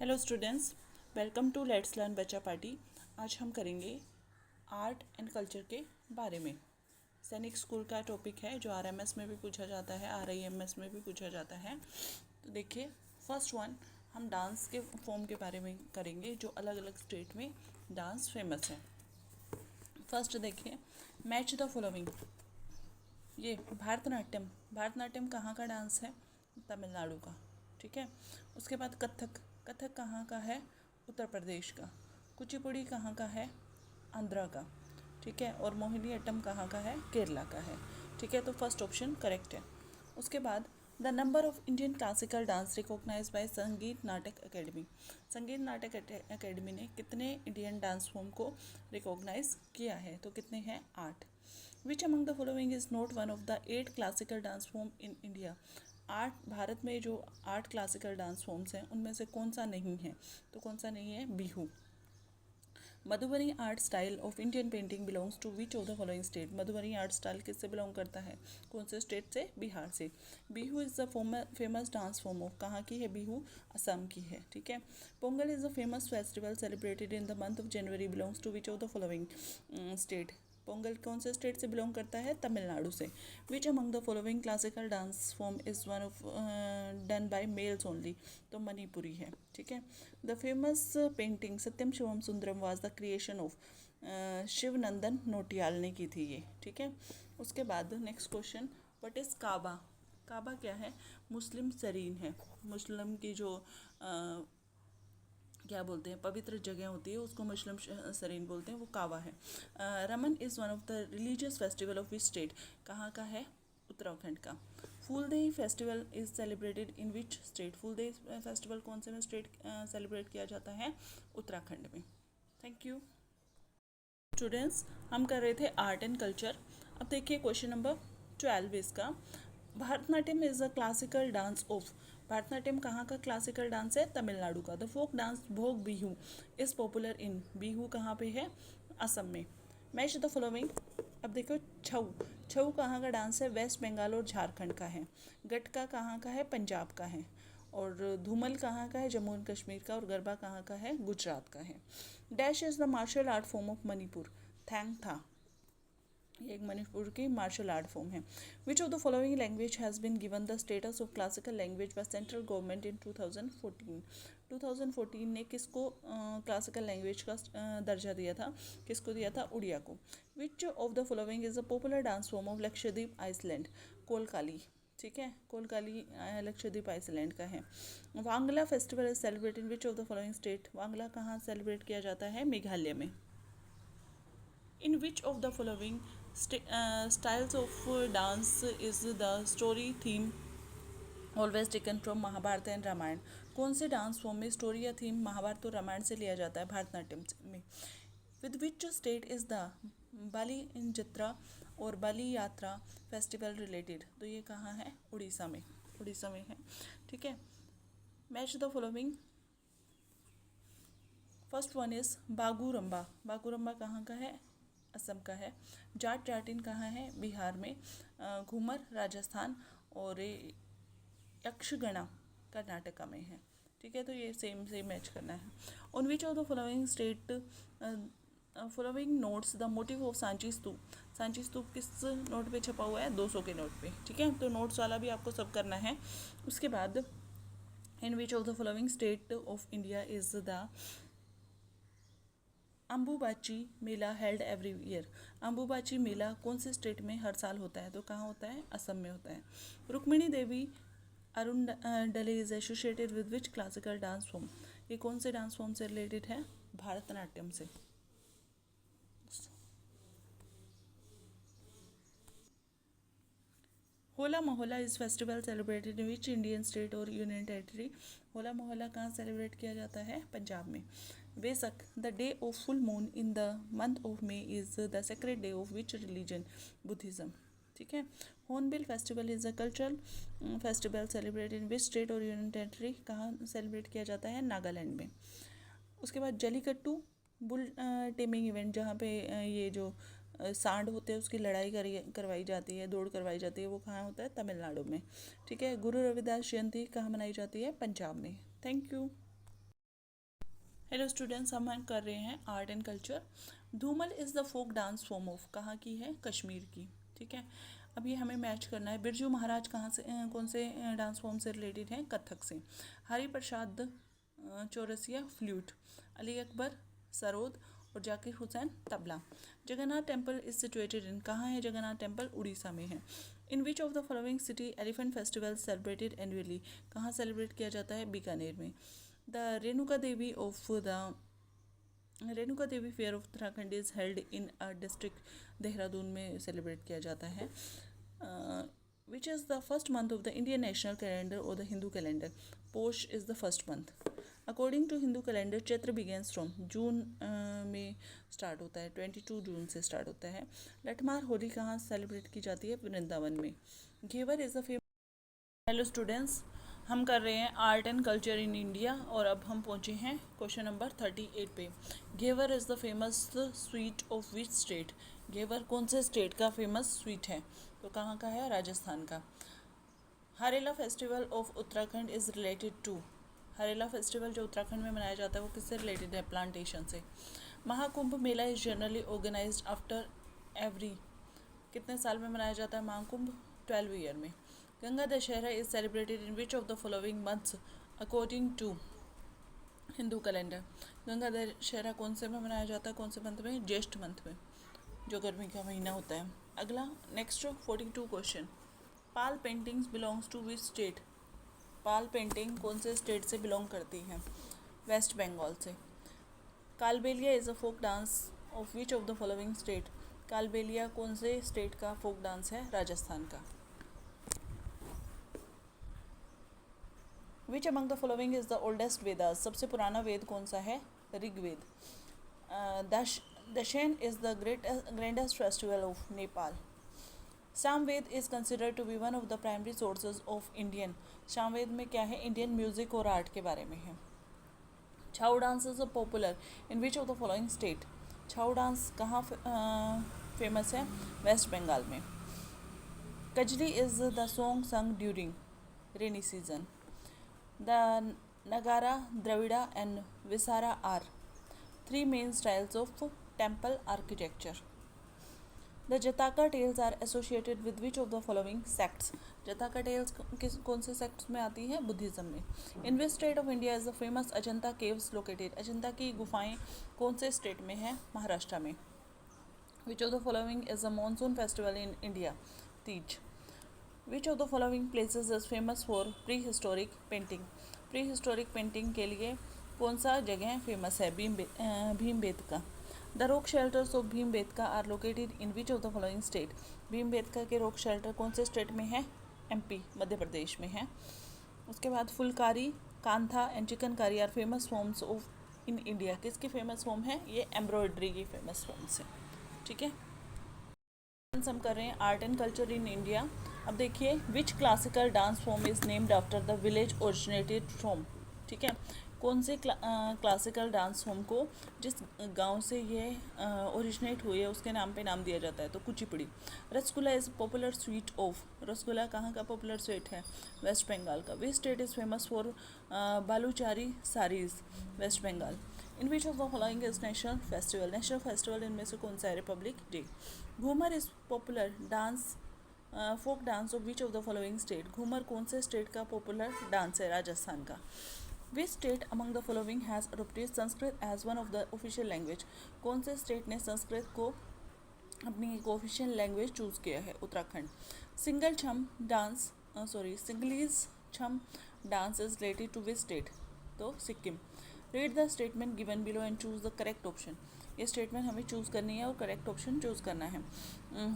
Hello students, welcome to let's learn Bachcha party. आज हम करेंगे आर्ट एंड कल्चर के बारे में। सैनिक स्कूल का टॉपिक है जो आरएमएस में भी पूछा जाता है, आरआईएमएस में भी पूछा जाता है। तो देखिए, फर्स्ट वन हम डांस के फॉर्म के बारे में करेंगे जो अलग अलग स्टेट में डांस फेमस है। फर्स्ट देखिए, मैच द फॉलोइंग। ये भारतनाट्यम। भारतनाट्यम कहाँ का डांस है? तमिलनाडु का। ठीक है। उसके बाद कथक। कथक कहाँ का है? उत्तर प्रदेश का। कुचिपुड़ी कहाँ का है? आंध्रा का। ठीक है। और मोहिनी अट्टम कहाँ का है? केरला का है। ठीक है, तो फर्स्ट ऑप्शन करेक्ट है। उसके बाद the number of Indian classical dance recognise by Sangeet Natak academy. Sangeet Natak academy ने कितने इंडियन डांस फॉर्म को रिकॉग्नाइज किया है? तो कितने हैं? 8। Which among the following is not one of the 8 classical dance form in India. 8 Bharat में जो 8 क्लासिकल डांस फॉर्म्स हैं उनमें से कौन सा नहीं है? तो कौन सा नहीं है? Bihu. Madhubani art style of Indian painting belongs to which of the following state. Madhubani art style किससे बिलोंग करता है? कौन से स्टेट से? बिहार से। Bihu is the famous dance form of, कहाँ की है बिहू? असम की है। ठीक है। Pongal is the famous festival celebrated in the month of January, belongs to which of the following state. Pongal कौन से स्टेट से बिलोंग करता है? तमिलनाडु से। Which among the following classical dance form is one of done by males only. तो मणिपुरी है। ठीक है। The famous painting Satyam Shivam Sundaram was the creation of, Shivanandan Nautiyal ने की थी ये। ठीक है। उसके बाद next question, what is Kaaba. Kaaba क्या है? मुस्लिम सरीन है। मुस्लिम की जो क्या बोलते हैं, पवित्र जगह होती है उसको मुस्लिम सरीन बोलते हैं, वो काबा है। Raman is one of the religious festival of which state. कहाँ का है? उत्तराखंड का। Phooldei festival is celebrated in which state. Phooldei festival कौन से में स्टेट सेलिब्रेट किया जाता है? उत्तराखंड में। Thank you students. हम कर रहे थे आर्ट एंड कल्चर। अब देखिए क्वेश्चन नंबर 12 इसका। Bharatanatyam is a classical dance of. Bharatanatyam कहाँ का क्लासिकल डांस है? तमिलनाडु का। द फोक डांस भोग Bihu is popular in. Bihu कहाँ पे है? असम में। Match the following. अब देखो, छऊ। छऊ कहाँ का डांस है? वेस्ट बंगाल और झारखंड का है। गटका कहाँ का है? पंजाब का है। और धूमल कहाँ का है? जम्मू एंड कश्मीर का। और गरबा कहाँ का है? गुजरात का है। Dash is the martial art form of Manipur. Thang Ta, ये एक मणिपुर की मार्शल आर्ट फॉर्म है। Which of the following language has been given the status of classical language by central government in 2014। 2014 ने किसको क्लासिकल लैंग्वेज का दर्जा दिया था? किसको दिया था? उड़िया को। Which of the following is a popular dance form of Lakshadweep island. Kolkali. ठीक है, कोलकाली लक्षद्वीप आइसलैंड का है। Wangala festival is celebrated in which of the following state. Wangala कहाँ सेलिब्रेट किया जाता है? मेघालय में। In which of the following styles of dance is the story theme always taken from Mahabharata and Ramayana. कौन से डांस फॉर्म में स्टोरी या थीम महाभारत और रामायण से लिया जाता है? भारतनाट्यम में। With which state is the Bali in Jatra और बाली यात्रा फेस्टिवल रिलेटेड। तो ये कहाँ है? उड़ीसा में। उड़ीसा में है। ठीक है। Match the following. First one is Bagurumba. Bagurumba कहाँ का है? असम का है। जाट जाटिन कहाँ है? बिहार में। घूमर राजस्थान। और यक्षगणा कर्नाटका में है। ठीक है, तो ये सेम सेम मैच करना है। On which of the following state following notes the motive of Sanchi Stupa. Sanchi Stupa किस नोट पे छपा हुआ है? 200 के नोट पे। ठीक है, तो नोट्स वाला भी आपको सब करना है। उसके बाद in which of the following state of India is the Ambubachi Mela held every year. Ambubachi Mela कौन से स्टेट में हर साल होता है? तो कहाँ होता है? असम में होता है। रुक्मिणी देवी अरुण डले is associated with which classical dance form. ये कौन से डांस फॉर्म से रिलेटेड है? भारतनाट्यम से। Hola Mohalla is festival celebrated in which Indian state और यूनियन टेरिटरी। होला मोहल्ला कहाँ सेलिब्रेट किया जाता है? पंजाब में। Vesak the day of full moon in the month of May is the sacred day of which religion? Buddhism. ठीक है। Hornbill Festival is a cultural festival celebrated in which state और union territory. कहाँ celebrate किया जाता है? नागालैंड में। उसके बाद जलीकट्टू बुल टेमिंग इवेंट, जहाँ पे ये जो सांड होते हैं उसकी लड़ाई करवाई जाती है, दौड़ करवाई जाती है, वो कहाँ होता है? तमिलनाडु में। ठीक है। गुरु रविदास जयंती कहाँ मनाई जाती है? पंजाब में। Thank you. हेलो स्टूडेंट्स, हम कर रहे हैं art and culture. Dhumal is the folk dance form of, कहाँ की है? कश्मीर की। ठीक है, अब ये हमें मैच करना है। बिरजू महाराज कहाँ से, कौन से डांस फॉर्म से रिलेटेड हैं? कथक से। हरि प्रसाद चौरसिया फ्लूट, अली अकबर सरोद और Zakir Hussain tabla. Jagannath temple is situated in, कहाँ है जगन्नाथ टेम्पल? उड़ीसा में है। In which of the following city elephant festival celebrated annually, कहाँ सेलिब्रेट किया जाता है? बीकानेर में। The Renuka Devi fair of Uttarakhand is held in a district, Dehradun में सेलिब्रेट किया जाता है। Which is the first month of the Indian national calendar और the Hindu calendar? Pausha is the first month. According to Hindu calendar Chaitra begins from, June में start होता है, 22 जून से start होता है। लठमार होली कहाँ सेलिब्रेट की जाती है? वृंदावन में। Ghevar is the famous. Hello students, हम कर रहे हैं art and culture in India और अब हम पहुंचे हैं क्वेश्चन नंबर 38 पे। Ghevar is the famous sweet of which state? Ghevar कौन से स्टेट का फेमस स्वीट है? तो कहाँ का है? राजस्थान का। Harela festival of Uttarakhand is related to, Harela festival जो उत्तराखंड में मनाया जाता है वो किससे रिलेटेड है? प्लांटेशन से। Mahakumbh Mela is generally organised after every, कितने साल में मनाया जाता है महाकुंभ? 12 ईयर में। Ganga Dussehra is celebrated in which of the following months according to Hindu calendar? Ganga Dussehra कौन से में मनाया जाता है? कौन से मंथ में? ज्येष्ठ मंथ में, जो गर्मी का महीना होता है। अगला next 42 question. Pal paintings belongs to which state? Pal painting कौन से स्टेट से बिलोंग करती है? वेस्ट बंगाल से। Kalbelia is a folk dance of which of the following state? Kalbelia कौन से स्टेट का फोक डांस है? राजस्थान का। Which among the following is the oldest Vedas? सबसे पुराना वेद कौन सा है? Rigveda. Dashain is the grandest festival of Nepal. Samaveda is considered to be one of the primary sources of Indian, Samaveda में क्या है? इंडियन म्यूजिक और आर्ट के बारे में है। Chhau dance is popular in which of the following state? Chhau dance कहाँ फेमस है? वेस्ट बंगाल में। Kajali is the song sung during rainy season. The Nagara, Dravida and Visara are three main styles of temple architecture. The Jataka tales are associated with which of the following sects? Jataka tales कौन से sects में आती है? Buddhism में। In which state of India is the famous Ajanta caves located? Ajanta की गुफाएं कौन से स्टेट में है? महाराष्ट्र में। Which of the following is a monsoon festival in India? Teej. Which of the following places is famous for pre historic painting? Pre historic painting के लिए कौन सा जगह फेमस है? Bhimbetka. The rock shelters of Bhimbetka are located in which of the following state? Bhimbetka के rock shelter कौन से state में है? एमपी, मध्य प्रदेश में है। उसके बाद Phulkari, Kantha and Chikankari are famous forms of in India. किसकी फेमस फॉर्म है? ये एम्ब्रॉयडरी की फेमस फॉर्म्स है। ठीक है, हम कर रहे हैं art and culture in India. अब देखिए, which classical dance form is named after the village originated from? ठीक है, कौन से क्लासिकल डांस फॉर्म को जिस गांव से ये ओरिजिनेट हुई है उसके नाम पे नाम दिया जाता है? तो Kuchipudi. Rasgulla is popular sweet of, rasgulla कहाँ का पॉपुलर स्वीट है? वेस्ट बंगाल का। Which state is famous for Baluchari saris? West Bengal. In which of the following is national festival? National festival इनमें से कौन सा है? Republic day. Ghoomar is popular dance folk dance of which of the following state? Ghoomar कौन से state का popular dance है? राजस्थान का। Which state among the following has adopted Sanskrit as one of the official language? कौन से स्टेट ने संस्कृत को अपनी एक ऑफिशियल लैंग्वेज चूज़ किया है? उत्तराखंड। सिंगल छम डांस सिंगलीज Chham dance is related to which state? तो Sikkim. Read the statement given below and choose the correct option. ये स्टेटमेंट हमें चूज़ करनी है और करेक्ट ऑप्शन चूज़ करना है।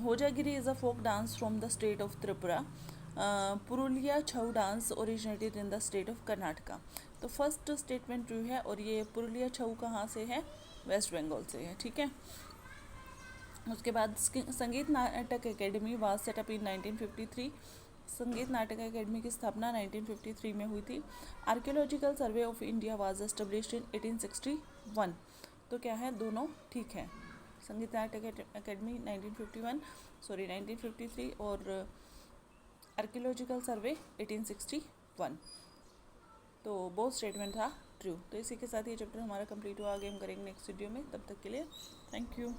Hojagiri is a folk dance from the state of Tripura. Purulia Chhau dance originated in the state of Karnataka. तो first statement true है और ये पुरुलिया छऊ कहाँ से है? वेस्ट बंगाल से है। ठीक है, उसके बाद संगीत नाटक अकेडमी वाज सेटअप इन 1953। संगीत नाटक अकेडमी की स्थापना 1953 में हुई थी। Archaeological survey of India was established in 1861। तो क्या है? दोनों ठीक है। संगीत नाटक अकेडमी 1953 और आर्कियोलॉजिकल सर्वे 1861। तो बोथ स्टेटमेंट था ट्रू। तो इसी के साथ ये चैप्टर हमारा कंप्लीट हुआ। आगे हम करेंगे नेक्स्ट वीडियो में। तब तक के लिए थैंक यू।